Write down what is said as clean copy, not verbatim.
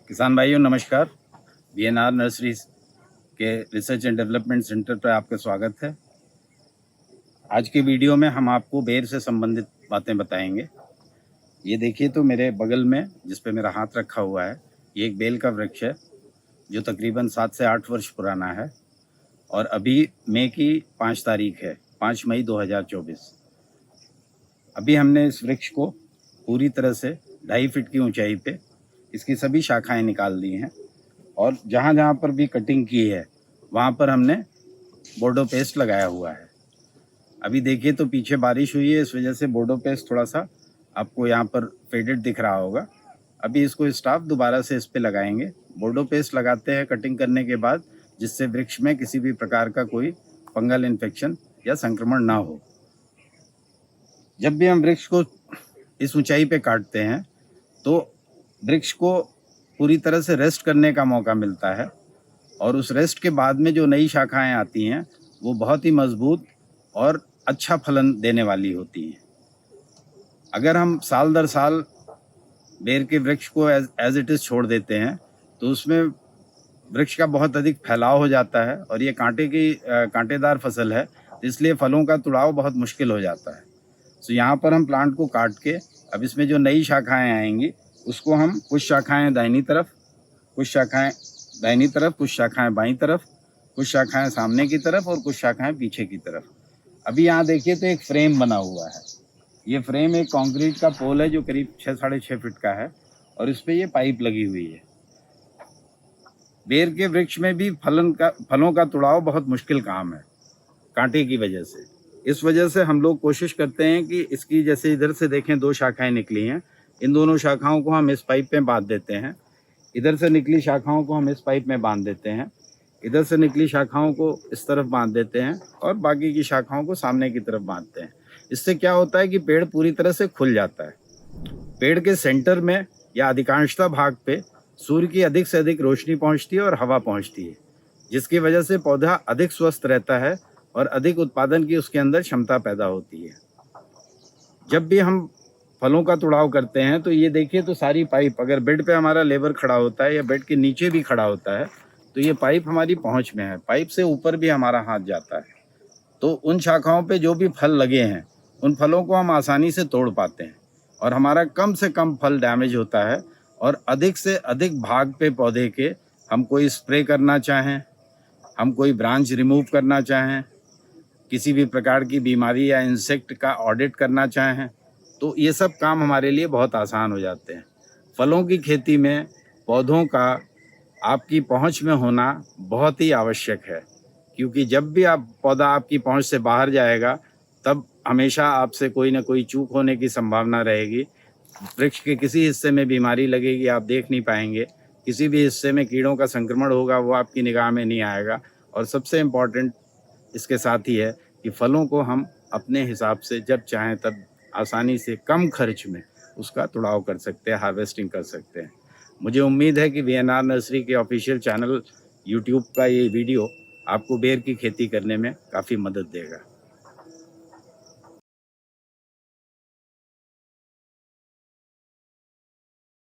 किसान भाइयों नमस्कार। वीएनआर नर्सरीज के रिसर्च एंड डेवलपमेंट सेंटर पर आपका स्वागत है। आज की वीडियो में हम आपको बेर से संबंधित बातें बताएंगे। ये देखिए तो मेरे बगल में जिस पे मेरा हाथ रखा हुआ है, ये एक बेल का वृक्ष है जो तकरीबन 7 से 8 वर्ष पुराना है और अभी मई की 5 तारीख है, 5 मई 2024। अभी हमने इस वृक्ष को पूरी तरह से 2.5 फीट की ऊंचाई पे इसकी सभी शाखाएं निकाल दी हैं और जहाँ जहाँ पर भी कटिंग की है वहाँ पर हमने बोर्डो पेस्ट लगाया हुआ है। अभी देखिए तो पीछे बारिश हुई है, इस वजह से बोर्डो पेस्ट थोड़ा सा आपको यहाँ पर फेडेड दिख रहा होगा। अभी इसको स्टाफ दोबारा से इस पे लगाएंगे। बोर्डो पेस्ट लगाते हैं कटिंग करने के बाद, जिससे वृक्ष में किसी भी प्रकार का कोई फंगल इन्फेक्शन या संक्रमण ना हो। जब भी हम वृक्ष को इस ऊंचाई पे काटते हैं तो वृक्ष को पूरी तरह से रेस्ट करने का मौका मिलता है और उस रेस्ट के बाद में जो नई शाखाएं आती हैं वो बहुत ही मजबूत और अच्छा फलन देने वाली होती हैं। अगर हम साल दर साल बेर के वृक्ष को एज इट इज़ छोड़ देते हैं तो उसमें वृक्ष का बहुत अधिक फैलाव हो जाता है और ये कांटेदार फसल है, इसलिए फलों का तुड़ाव बहुत मुश्किल हो जाता है। तो यहाँ पर हम प्लांट को काट के अब इसमें जो नई शाखाएं आएंगी उसको हम कुछ शाखाएं दाहिनी तरफ, कुछ शाखाएं दाहिनी तरफ, कुछ शाखाएं बाईं तरफ, कुछ शाखाएं सामने की तरफ और कुछ शाखाएं पीछे की तरफ। अभी यहाँ देखिए तो एक फ्रेम बना हुआ है। ये फ्रेम एक कंक्रीट का पोल है जो करीब 6-6.5 फीट का है और इस पर ये पाइप लगी हुई है। बेर के वृक्ष में भी फलों का तुड़ाव बहुत मुश्किल काम है कांटे की वजह से। इस वजह से हम लोग कोशिश करते हैं कि इसकी, जैसे इधर से देखें 2 शाखाएं निकली हैं, इन दोनों शाखाओं को हम इस पाइप में बांध देते हैं। इधर से निकली शाखाओं को हम इस पाइप में बांध देते हैं, इधर से निकली शाखाओं को इस तरफ बांध देते हैं और बाकी की शाखाओं को सामने की तरफ बांधते हैं। इससे क्या होता है कि पेड़ पूरी तरह से खुल जाता है। पेड़ के सेंटर में या अधिकांशतः भाग पे सूर्य की अधिक से अधिक रोशनी पहुंचती है और हवा पहुंचती है, जिसकी वजह से पौधा अधिक स्वस्थ रहता है और अधिक उत्पादन की उसके अंदर क्षमता पैदा होती है। जब भी हम फलों का तुड़ाव करते हैं तो ये देखिए तो सारी पाइप, अगर बेड पे हमारा लेबर खड़ा होता है या बेड के नीचे भी खड़ा होता है तो ये पाइप हमारी पहुंच में है, पाइप से ऊपर भी हमारा हाथ जाता है। तो उन शाखाओं पे जो भी फल लगे हैं उन फलों को हम आसानी से तोड़ पाते हैं और हमारा कम से कम फल डैमेज होता है और अधिक से अधिक भाग पे पौधे के हम कोई स्प्रे करना चाहें, हम कोई ब्रांच रिमूव करना चाहें, किसी भी प्रकार की बीमारी या इंसेक्ट का ऑडिट करना चाहें, तो ये सब काम हमारे लिए बहुत आसान हो जाते हैं। फलों की खेती में पौधों का आपकी पहुंच में होना बहुत ही आवश्यक है, क्योंकि जब भी पौधा आपकी पहुंच से बाहर जाएगा तब हमेशा आपसे कोई ना कोई चूक होने की संभावना रहेगी। वृक्ष के किसी हिस्से में बीमारी लगेगी, आप देख नहीं पाएंगे, किसी भी हिस्से में कीड़ों का संक्रमण होगा वो आपकी निगाह में नहीं आएगा। और सबसे इम्पॉर्टेंट इसके साथ ही है कि फलों को हम अपने हिसाब से जब चाहें तब आसानी से कम खर्च में उसका तुड़ाव कर सकते हैं, हार्वेस्टिंग कर सकते हैं। मुझे उम्मीद है कि वीएनआर नर्सरी के ऑफिशियल चैनल यूट्यूब का ये वीडियो आपको बेर की खेती करने में काफ़ी मदद देगा।